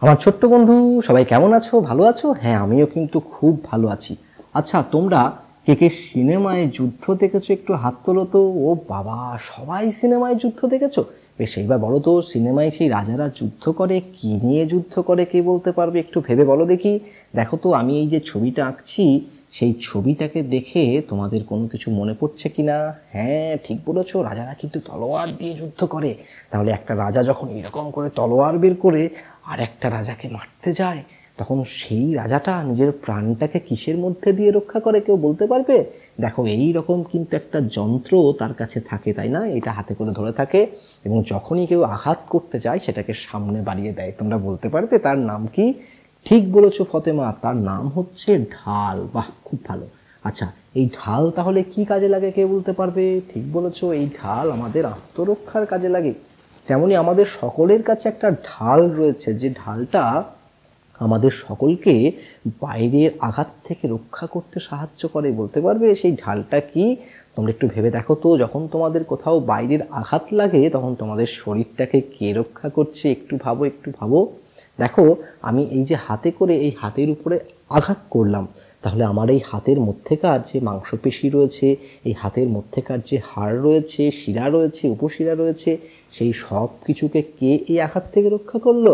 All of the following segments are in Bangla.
আমার ছোট্ট বন্ধু সবাই কেমন আছো? ভালো আছো? হ্যাঁ, আমিও কিন্তু খুব ভালো আছি। আচ্ছা, তোমরা কে কে সিনেমায় যুদ্ধ দেখেছো? একটু হাত তোলো তো। ও বাবা, সবাই সিনেমায় যুদ্ধ দেখেছো? বেশ, এইবার বলো তো, সিনেমায় সেই রাজারা যুদ্ধ করে কি নিয়ে যুদ্ধ করে, কে বলতে পারবে? একটু ভেবে বলো দেখি। দেখো তো, আমি এই যে ছবিটা আঁকছি, সেই ছবিটাকে দেখে তোমাদের কোনো কিছু মনে পড়ছে কি না? হ্যাঁ, ঠিক বলেছো, রাজারা কিন্তু তলোয়ার দিয়ে যুদ্ধ করে। তাহলে একটা রাজা যখন এরকম করে তলোয়ার বের করে আর একটা রাজাকে মারতে যায়, তখন সেই রাজাটা নিজের প্রাণটাকে কিসের মধ্যে দিয়ে রক্ষা করে, কেউ বলতে পারবে? দেখো, এই রকম কিন্তু একটা যন্ত্র তার কাছে থাকে, তাই না? এটা হাতে করে ধরে থাকে, এবং যখনই কেউ আঘাত করতে যায় সেটাকে সামনে বাড়িয়ে দেয়। তোমরা বলতে পারবে তার নাম কি? ঠিক বলেছো ফতেমা, তার নাম হচ্ছে ঢাল। বাহ, খুব ভালো। আচ্ছা, এই ঢাল তাহলে কি কাজে লাগে, কে বলতে পারবে? ঠিক বলেছো, এই ঢাল আমাদের আত্মরক্ষার কাজে লাগে। তেমনি আমাদের সকলের কাছে একটা ঢাল রয়েছে, যে ঢালটা আমাদের সকলকে বাইরের আঘাত থেকে রক্ষা করতে সাহায্য করে। বলতে পারবে সেই ঢালটা কি? তোমরা একটু ভেবে দেখো তো, যখন তোমাদের কোথাও বাইরের আঘাত লাগে তখন তোমাদের শরীরটাকে কে রক্ষা করছে? একটু ভাবো, একটু ভাবো। দেখো, আমি এই যে হাতে করে এই হাতের উপরে আঘাত করলাম, তাহলে আমার এই হাতের মধ্যেকার যে মাংসপেশি রয়েছে, এই হাতের মধ্যেকার যে হাড় রয়েছে, শিরা রয়েছে, উপশিরা রয়েছে, সেই সব কিছুকে কে এই আঘাত থেকে রক্ষা করলো?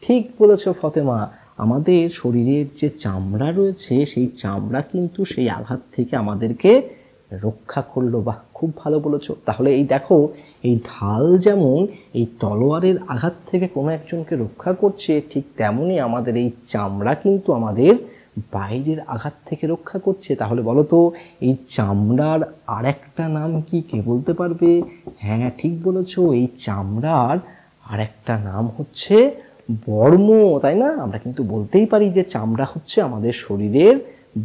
ঠিক বলেছ ফতেমা, আমাদের শরীরের যে চামড়া রয়েছে সেই চামড়া কিন্তু সেই আঘাত থেকে আমাদেরকে রক্ষা করলো। বাহ, খুব ভালো বলেছো। তাহলে এই দেখো, এই ঢাল যেমন এই তলোয়ারের আঘাত থেকে কোনো একজনকে রক্ষা করছে, ঠিক তেমনই আমাদের এই চামড়া কিন্তু আমাদের বাইরের আঘাত থেকে রক্ষা করছে। তাহলে বলো তো, এই চামড়ার আর একটা নাম কি, কে বলতে পারবে? হ্যাঁ, ঠিক বলেছো, এই চামড়ার আর একটা নাম হচ্ছে বর্ম, তাই না? আমরা কিন্তু বলতেই পারি যে চামড়া হচ্ছে আমাদের শরীরের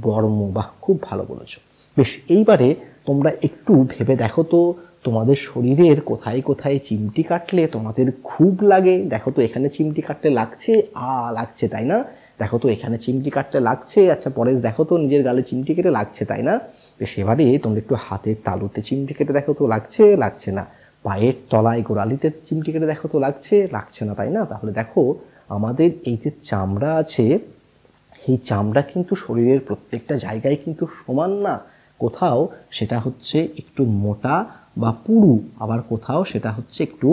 বর্ম। বাহ, খুব ভালো বলেছো। বেশ, এইবারে তোমরা একটু ভেবে দেখো তো, তোমাদের শরীরের কোথায় কোথায় চিমটি কাটলে তোমাদের খুব লাগে। দেখো তো, এখানে চিমটি কাটলে লাগছে, লাগছে, তাই না? দেখো তো, এখানে চিমটি কাটলে লাগছে। আচ্ছা, পরে দেখো তো, নিজের গালে চিমটি কেটে লাগছে, তাই না? বেশ, এবারে তোমরা একটু হাতের তালুতে চিমটি কেটে দেখো তো, লাগছে, লাগছে না? পায়ের তলায় গোড়ালিতে চিমটি কেটে দেখো তো, লাগছে, লাগছে না, তাই না? তাহলে দেখো, আমাদের এই যে চামড়া আছে, এই চামড়া কিন্তু শরীরের প্রত্যেকটা জায়গায় কিন্তু সমান না। কোথাও সেটা হচ্ছে একটু মোটা বা পুরু, আবার কোথাও সেটা হচ্ছে একটু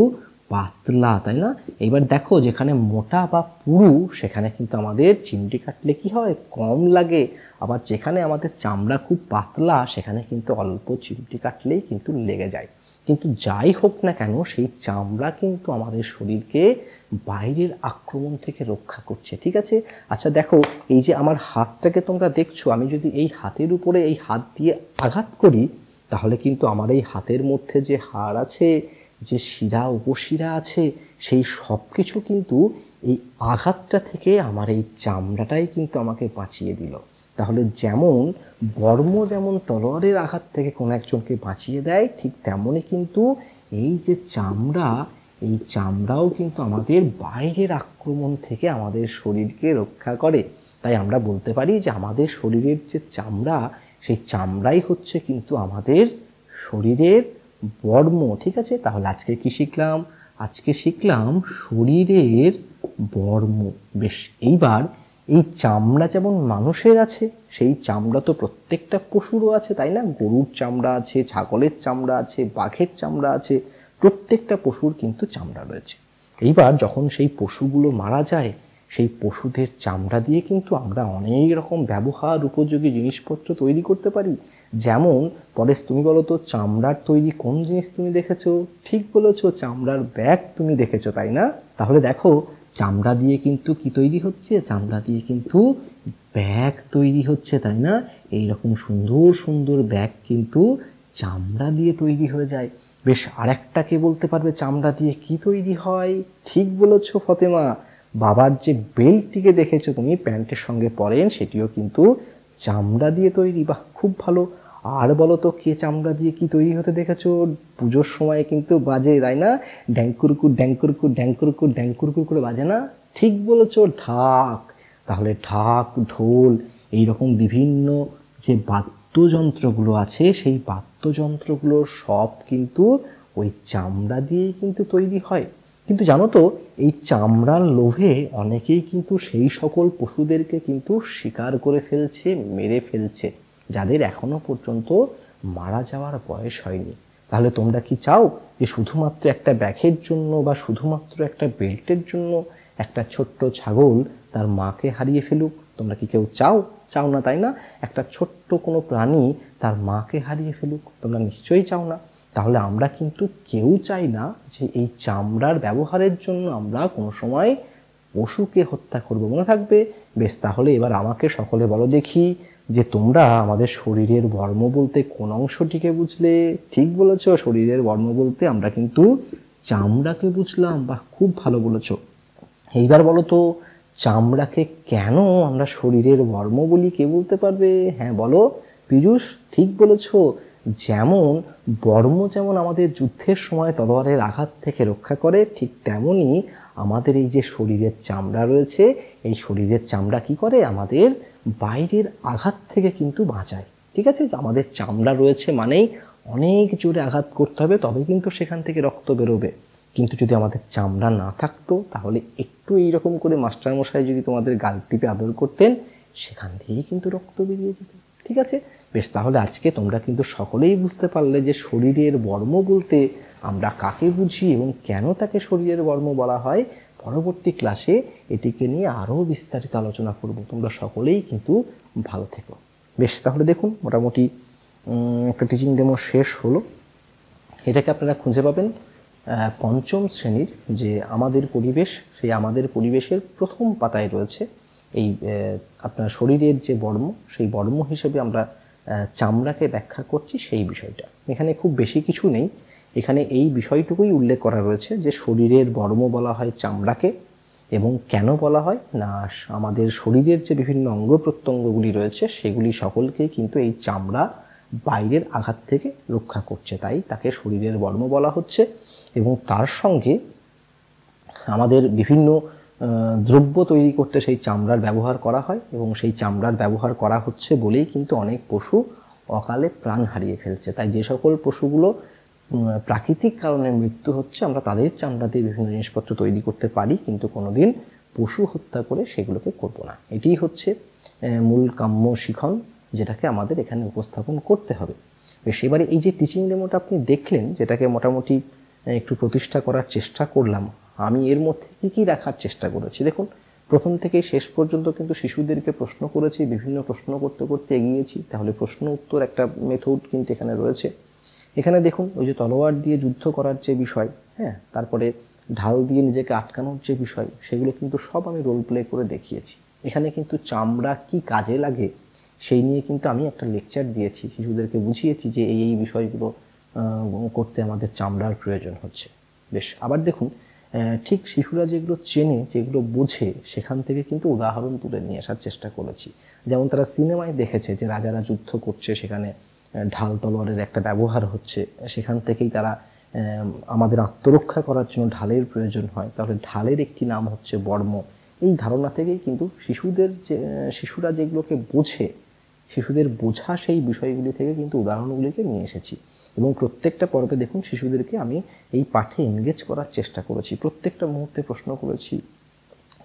পাতলা, তাই না? এবার দেখো, যেখানে মোটা বা পুরু সেখানে কিন্তু আমাদের চিমটি কাটলে কি হয়, কম লাগে। আবার যেখানে আমাদের চামড়া খুব পাতলা সেখানে কিন্তু অল্প চিমটি কাটলেই কিন্তু লেগে যায়। কিন্তু যাই হোক না কেন, সেই চামড়া কিন্তু আমাদের শরীরকে বাইরের আক্রমণ থেকে রক্ষা করছে, ঠিক আছে? আচ্ছা দেখো, এই যে আমার হাতটাকে তোমরা দেখছো, আমি যদি এই হাতের উপরে এই হাত দিয়ে আঘাত করি, তাহলে কিন্তু আমার এই হাতের মধ্যে যে হাড় আছে, যে শিরা উপশিরা আছে, সেই সব কিছু কিন্তু এই আঘাতটা থেকে আমার এই চামড়াটাই কিন্তু আমাকে বাঁচিয়ে দিল। তাহলে যেমন বর্ম যেমন তলোয়ারের আঘাত থেকে কোনো একজনকে বাঁচিয়ে দেয়, ঠিক তেমনই কিন্তু এই যে চামড়া, এই চামড়াও কিন্তু আমাদের বাইরের আক্রমণ থেকে আমাদের শরীরকে রক্ষা করে। তাই আমরা বলতে পারি যে আমাদের শরীরের যে চামড়া, সেই চামড়াই হচ্ছে কিন্তু আমাদের শরীরের বর্ম, ঠিক আছে? তাহলে আজকে কি শিখলাম? আজকে শিখলাম শরীরের বর্ম। বেশ, এইবার এই চামড়া যেমন মানুষের আছে, সেই চামড়া তো প্রত্যেকটা পশুরও আছে, তাই না? গরুর চামড়া আছে, ছাগলের চামড়া আছে, বাঘের চামড়া আছে, প্রত্যেকটা পশুর কিন্তু চামড়া রয়েছে। এইবার যখন সেই পশুগুলো মারা যায়, সেই পশুদের চামড়া দিয়ে কিন্তু আমরা অনেক রকম ব্যবহার উপযোগী জিনিসপত্র তৈরি করতে পারি। যেমন, পরেশ তুমি বলো তো, চামড়ার তৈরি কোন জিনিস তুমি দেখেছো? ঠিক বলেছো, চামড়ার ব্যাগ তুমি দেখেছো, তাই না? তাহলে দেখো, চামড়া দিয়ে কিন্তু কি তৈরি হচ্ছে? চামড়া দিয়ে কিন্তু ব্যাগ তৈরি হচ্ছে, তাই না? এইরকম সুন্দর সুন্দর ব্যাগ কিন্তু চামড়া দিয়ে তৈরি হয়ে যায়। বেশ, আরেকটা কে বলতে পারবে চামড়া দিয়ে কি তৈরি হয়? ঠিক বলেছো ফতেমা, বাবার যে বেল্টটিকে দেখেছো তুমি প্যান্টের সঙ্গে পরেন, সেটিও কিন্তু চামড়া দিয়ে তৈরি। বাহ, খুব ভালো। আর বলো তো, কে চামড়া দিয়ে কি তৈরি হতে দেখেছো? পুজোর সময় কিন্তু বাজে, তাই না? ড্যাঙ্কুরকুর ড্যাঙ্কুরকুর ড্যাঙ্কুরকুর ড্যাঙ্কুরকুর করে বাজে না? ঠিক বলেছো, ঢাক। তাহলে ঢাক, ঢোল, এইরকম বিভিন্ন যে বাদ্যযন্ত্রগুলো আছে, সেই বাদ্যযন্ত্রগুলো সব কিন্তু ওই চামড়া দিয়েই কিন্তু তৈরি হয়। কিন্তু জানো তো, এই চামড়ার লোভে অনেকেই কিন্তু সেই সকল পশুদেরকে কিন্তু শিকার করে ফেলছে, মেরে ফেলছে, যাদের এখনো পর্যন্ত মারা যাওয়ার বয়স হয়নি। তাহলে তোমরা কি চাও যে শুধুমাত্র একটা ব্যাঘের জন্য বা শুধুমাত্র একটা বেল্টের জন্য একটা ছোট্ট ছাগল তার মাকে হারিয়ে ফেলুক? তোমরা কি কেউ চাও? চাও না, তাই না? একটা ছোট্ট কোনো প্রাণী তার মাকে হারিয়ে ফেলুক, তোমরা নিশ্চয়ই চাও না। তাহলে আমরা কিন্তু কেউ চাই না যে এই চামড়ার ব্যবহারের জন্য আমরা কোনো সময় পশুকে হত্যা করব, মনে থাকবে? বেশ, তাহলে এবার আমাকে সকলে বলো দেখি যে তোমরা আমাদের শরীরের বর্ম বলতে কোন অংশটিকে বুঝলে? ঠিক বলেছ, শরীরের বর্ম বলতে আমরা কিন্তু চামড়াকে বুঝলাম। বাহ, খুব ভালো বলেছ। এইবার বলো তো, চামড়াকে কেন আমরা শরীরের বর্ম বলি? কে বলতে পারবে? হ্যাঁ বলো পীযূষ, ঠিক বলেছ। যেমন বর্ম যেমন আমাদের যুদ্ধের সময় তলোয়ারের আঘাত থেকে রক্ষা করে, ঠিক তেমনই আমাদের এই যে শরীরের চামড়া রয়েছে, এই শরীরের চামড়া কি করে? আমাদের বাইরের আঘাত থেকে কিন্তু বাঁচায়। ঠিক আছে, আমাদের চামড়া রয়েছে মানেই অনেক জোরে আঘাত করতে হবে, তবে কিন্তু সেখান থেকে রক্ত বেরোবে। কিন্তু যদি আমাদের চামড়া না থাকতো, তাহলে একটু এইরকম করে মাস্টারমশাই যদি তোমাদের গাল টিপে আদর করতেন, সেখান থেকেই কিন্তু রক্ত বেরিয়ে যেত। ঠিক আছে, বেশ, তাহলে আজকে তোমরা কিন্তু সকলেই বুঝতে পারলে যে শরীরের বর্ম বলতে আমরা কাকে বুঝি এবং কেন তাকে শরীরের বর্ম বলা হয়। পরবর্তী ক্লাসে এটিকে নিয়ে আরও বিস্তারিত আলোচনা করব। তোমরা সকলেই কিন্তু ভালো থেকো। বেশ, তাহলে দেখুন মোটামুটি একটা টিচিং ডেমো শেষ হলো। এটাকে আপনারা খুঁজে পাবেন পঞ্চম শ্রেণীর যে আমাদের পরিবেশ, সেই আমাদের পরিবেশের প্রথম পাতায় রয়েছে এই আপনার শরীরের যে বর্ম, সেই বর্ম হিসেবে আমরা চামড়াকে ব্যাখ্যা করছি সেই বিষয়টা। এখানে খুব বেশি কিছু নেই, এখানে এই বিষয়টুকুই উল্লেখ করা রয়েছে যে শরীরের বর্ম বলা হয় চামড়াকে, এবং কেন বলা হয় না, আমাদের শরীরের যে বিভিন্ন অঙ্গ প্রত্যঙ্গগুলি রয়েছে সেগুলি সকলকেই কিন্তু এই চামড়া বাইরের আঘাত থেকে রক্ষা করছে, তাই তাকে শরীরের বর্ম বলা হচ্ছে। এবং তার সঙ্গে আমাদের বিভিন্ন দ্রব্য তৈরি করতে সেই চামড়ার ব্যবহার করা হয়, এবং সেই চামড়ার ব্যবহার করা হচ্ছে বলেই কিন্তু অনেক পশু অকালে প্রাণ হারিয়ে ফেলছে। তাই যে সকল পশুগুলো প্রাকৃতিক কারণে মৃত্যু হচ্ছে, আমরা তাদের চামড়া দিয়ে বিভিন্ন জিনিসপত্র তৈরি করতে পারি, কিন্তু কোনোদিন পশু হত্যা করে সেগুলোকে করব না। এটিই হচ্ছে মূল কাম্য শিখন, যেটাকে আমাদের এখানে উপস্থাপন করতে হবে। বেশ, এবারে এই যে টিচিং ডেমোটা আপনি দেখলেন, যেটাকে মোটামুটি একটু প্রতিষ্ঠা করার চেষ্টা করলাম, আমি এর মধ্যে কী কী রাখার চেষ্টা করেছি দেখুন। প্রথম থেকে শেষ পর্যন্ত কিন্তু শিশুদেরকে প্রশ্ন করেছি, বিভিন্ন প্রশ্ন করতে করতে এগিয়েছি। তাহলে প্রশ্ন উত্তর একটা মেথড কিন্তু এখানে রয়েছে। এখানে দেখুন ওই যে তলোয়ার দিয়ে যুদ্ধ করার যে বিষয়, হ্যাঁ, তারপরে ঢাল দিয়ে নিজেকে আটকানোর যে বিষয়, সেগুলো কিন্তু সব আমি রোল প্লে করে দেখিয়েছি। এখানে কিন্তু চামড়া কি কাজে লাগে সেই নিয়ে কিন্তু আমি একটা লেকচার দিয়েছি, শিশুদেরকে বুঝিয়েছি যে এই এই বিষয়গুলো করতে আমাদের চামড়ার প্রয়োজন হচ্ছে। বেশ, আবার দেখুন ঠিক শিশুরা যেগুলো চেনে, যেগুলো বোঝে, সেখান থেকে কিন্তু উদাহরণ তুলে নিয়ে আসার চেষ্টা করেছি। যেমন তারা সিনেমায় দেখেছে যে রাজারা যুদ্ধ করছে, সেখানে ঢাল তলোয়ারের একটা ব্যবহার হচ্ছে, সেখান থেকেই তারা আমাদের আত্মরক্ষা করার জন্য ঢালের প্রয়োজন হয়, তাহলে ঢালের একটি নাম হচ্ছে বর্ম। এই ধারণা থেকেই কিন্তু শিশুরা যেগুলোকে বোঝে, শিশুদের বোঝা সেই বিষয়গুলি থেকে কিন্তু উদাহরণগুলিকে নিয়ে এসেছি। এবং প্রত্যেকটা পর্বে দেখুন শিশুদেরকে আমি এই পাঠে এনগেজ করার চেষ্টা করেছি, প্রত্যেকটা মুহূর্তে প্রশ্ন করেছি,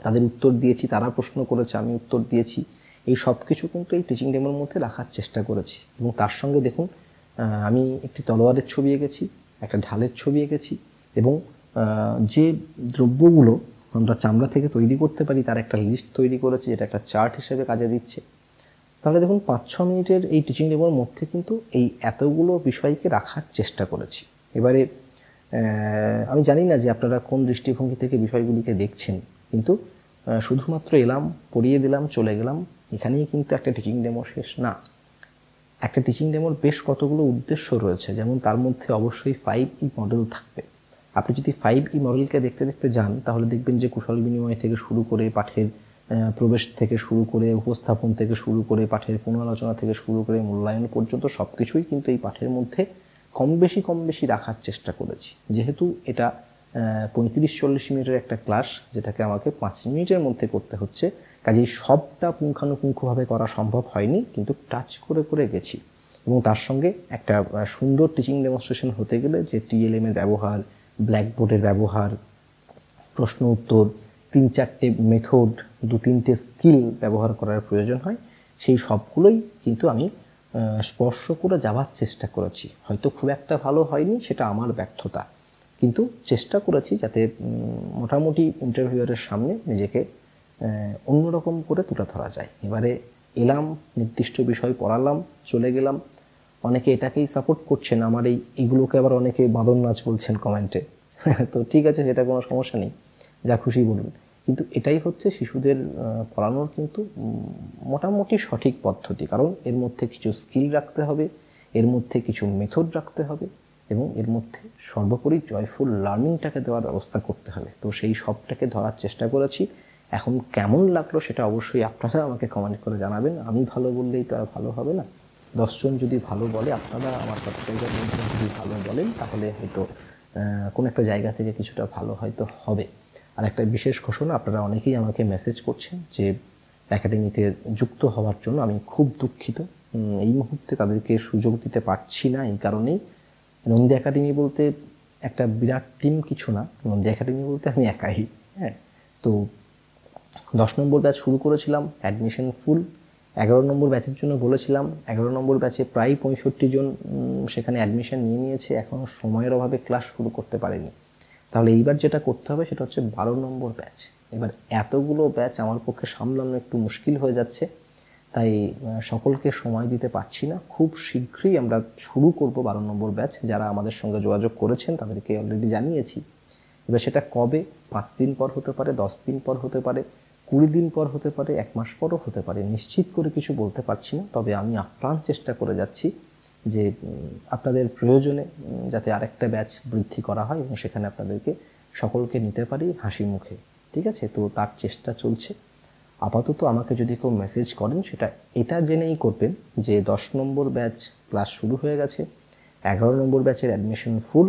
তাদের উত্তর দিয়েছি, তারা প্রশ্ন করেছে, আমি উত্তর দিয়েছি। এই সব কিছু কিন্তু এই টিচিং ডেমোর মধ্যে রাখার চেষ্টা করেছি। এবং তার সঙ্গে দেখুন আমি একটি তলোয়ারের ছবি এঁকেছি, একটা ঢালের ছবি এঁকেছি, এবং যে দ্রব্যগুলো আমরা চামড়া থেকে তৈরি করতে পারি তার একটা লিস্ট তৈরি করেছি, যেটা একটা চার্ট হিসেবে কাজে দিচ্ছে। তাহলে দেখুন 5-6 মিনিটের এই টিচিং ডেমোর মধ্যে কিন্তু এই এতগুলো বিষয়কে রাখার চেষ্টা করেছি। এবারে আমি জানি না যে আপনারা কোন দৃষ্টিভঙ্গি থেকে বিষয়গুলিকে দেখছেন, কিন্তু শুধুমাত্র এলাম, পড়িয়ে দিলাম, চলে গেলাম, এখানেই কিন্তু একটা টিচিং ডেমো শেষ না। একটা টিচিং ডেমোর বেশ কতগুলো উদ্দেশ্য রয়েছে, যেমন তার মধ্যে অবশ্যই 5E মডেল থাকবে। আপনি যদি 5E মডেলকে দেখতে দেখতে যান, তাহলে দেখবেন যে কুশল বিনিময় থেকে শুরু করে পাঠের প্রবেশ থেকে শুরু করে উপস্থাপন থেকে শুরু করে পাঠের পুনরালোচনা থেকে শুরু করে মূল্যায়ন পর্যন্ত সব কিছুই কিন্তু এই পাঠের মধ্যে কম বেশি রাখার চেষ্টা করেছি। যেহেতু এটা 35-40 মিনিটের একটা ক্লাস, যেটাকে আমাকে 5 মিনিটের মধ্যে করতে হচ্ছে, কাজেই সবটা পুঙ্খানুপুঙ্খভাবে করা সম্ভব হয়নি, কিন্তু টাচ করে করে গেছি। এবং তার সঙ্গে একটা সুন্দর টিচিং ডেমনস্ট্রেশন হতে গেলে যে TLM এর ব্যবহার, ব্ল্যাকবোর্ডের ব্যবহার, প্রশ্ন উত্তর, 3-4টে মেথড, 2-3টে স্কিল ব্যবহার করার প্রয়োজন হয়, সেই সবগুলোই কিন্তু আমি স্পর্শ করে যাওয়ার চেষ্টা করেছি। হয়তো খুব একটা ভালো হয়নি, সেটা আমার ব্যর্থতা, কিন্তু চেষ্টা করেছি যাতে মোটামুটি ইন্টারভিউয়ারের সামনে নিজেকে অন্যরকম করে তুলে ধরা যায়। এবারে এলাম, নির্দিষ্ট বিষয় পড়ালাম, চলে গেলাম। অনেকে এটাকেই সাপোর্ট করছেন, আমার এইগুলোকে আবার অনেকে বাঁদর নাচ বলছেন কমেন্টে। তো ঠিক আছে, সেটা কোনো সমস্যা নেই, যা খুশি বলুন। কিন্তু এটাই হচ্ছে শিশুদের পড়ানোর কিন্তু মোটামুটি সঠিক পদ্ধতি, কারণ এর মধ্যে কিছু স্কিল রাখতে হবে, এর মধ্যে কিছু মেথড রাখতে হবে, এবং এর মধ্যে সর্বোপরি জয়ফুল লার্নিংটাকে দেওয়ার ব্যবস্থা করতে হবে। তো সেই সবটাকে ধরার চেষ্টা করেছি। এখন কেমন লাগলো সেটা অবশ্যই আপনারা আমাকে কমেন্ট করে জানাবেন। আমি ভালো বললেই তো আর ভালো হবে না, 10 জন যদি ভালো বলে, আপনারা আমার সাবস্ক্রাইবার মধ্যে যদি ভালো বলেন, তাহলে হয়তো কোনো একটা জায়গা থেকে কিছুটা ভালো হয়তো হবে। আর একটা বিশেষ ঘোষণা, আপনারা অনেকেই আমাকে মেসেজ করছেন যে একাডেমিতে যুক্ত হওয়ার জন্য। আমি খুব দুঃখিত, এই মুহূর্তে তাদেরকে সুযোগ দিতে পারছি না। এই কারণেই, নন্দী একাডেমি বলতে একটা বিরাট টিম কিছু না, নন্দী একাডেমি বলতে আমি একাই। হ্যাঁ, তো 10 নম্বর ব্যাচ শুরু করেছিলাম, অ্যাডমিশন ফুল। 11 নম্বর ব্যাচের জন্য বলেছিলাম, 11 নম্বর ব্যাচে প্রায় 65 জন সেখানে অ্যাডমিশন নিয়ে নিয়েছে, এখনও সময়ের অভাবে ক্লাস শুরু করতে পারেনি। তাহলে এইবার যেটা করতে হবে সেটা হচ্ছে 12 নম্বর ব্যাচ। এবার এতগুলো ব্যাচ আমার পক্ষে সামলানো একটু মুশকিল হয়ে যাচ্ছে, তাই সকলকে সময় দিতে পারছি না। খুব শীঘ্রই আমরা শুরু করব 12 নম্বর ব্যাচ। যারা আমাদের সঙ্গে যোগাযোগ করেছেন তাদেরকে অলরেডি জানিয়েছি। এবার সেটা কবে, 5 দিন পর হতে পারে, 10 দিন পর হতে পারে, 20 দিন পর হতে পারে, 1 মাস পরও হতে পারে, নিশ্চিত করে কিছু বলতে পারছি না। তবে আমি আপ্রাণ চেষ্টা করে যাচ্ছি যে আপনাদের প্রয়োজনে যাতে আরেকটা ব্যাচ বৃদ্ধি করা হয় এবং সেখানে আপনাদেরকে সকলকে নিতে পারি হাসি মুখে। ঠিক আছে, তো তার চেষ্টা চলছে। আপাতত আমাকে যদি কেউ মেসেজ করেন, সেটা এটা জেনেই করবেন যে 10 নম্বর ব্যাচ ক্লাস শুরু হয়ে গেছে, 11 নম্বর ব্যাচের অ্যাডমিশন ফুল,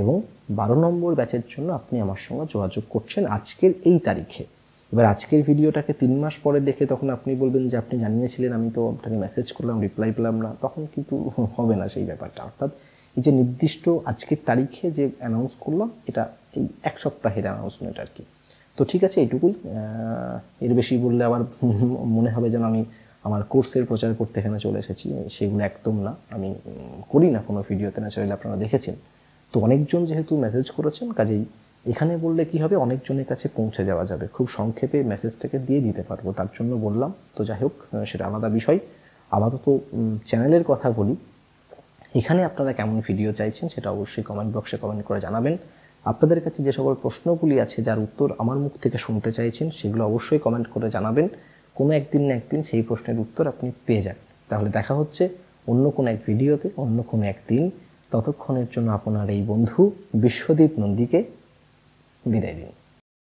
এবং 12 নম্বর ব্যাচের জন্য আপনি আমার সঙ্গে যোগাযোগ করছেন আজকের এই তারিখে। এবার আজকের ভিডিওটাকে 3 মাস পরে দেখে তখন আপনি বলবেন যে আপনি জানিয়েছিলেন, আমি তো আপনাকে মেসেজ করলাম, রিপ্লাই পেলাম না, তখন কিন্তু হবে না সেই ব্যাপারটা। অর্থাৎ এই যে নির্দিষ্ট আজকের তারিখে যে অ্যানাউন্স করলাম, এটা এই 1 সপ্তাহের অ্যানাউন্সমেন্ট আর কি। তো ঠিক আছে, এইটুকুই। এর বেশি বললে আবার মনে হবে যেন আমি আমার কোর্সের প্রচার করতে এখানে চলে এসেছি, সেগুলো একদম না। আমি করি না কোনো ভিডিওতে, ন্যাচারালি আপনারা দেখেছেন। তো অনেকজন যেহেতু মেসেজ করেছেন, কাজেই এখানে বললে কি হবে, অনেকজনের কাছে পৌঁছে যাওয়া যাবে, খুব সংক্ষেপে মেসেজটাকে দিয়ে দিতে পারবো, তার জন্য বললাম। তো যাই হোক, সেটা আলাদা বিষয়। আপাতত চ্যানেলের কথা বলি, এখানে আপনারা কেমন ভিডিও চাইছেন সেটা অবশ্যই কমেন্ট বক্সে কমেন্ট করে জানাবেন। আপনাদের কাছে যে সকল প্রশ্নগুলি আছে, যার উত্তর আমার মুখ থেকে শুনতে চাইছেন, সেগুলো অবশ্যই কমেন্ট করে জানাবেন। কোনো একদিন না একদিন সেই প্রশ্নের উত্তর আপনি পেয়ে যান। তাহলে দেখা হচ্ছে অন্য কোনো এক ভিডিওতে, অন্য কোনো একদিন। ততক্ষণের জন্য আপনার এই বন্ধু বিশ্বদীপ নন্দীকে বিদায় দিন।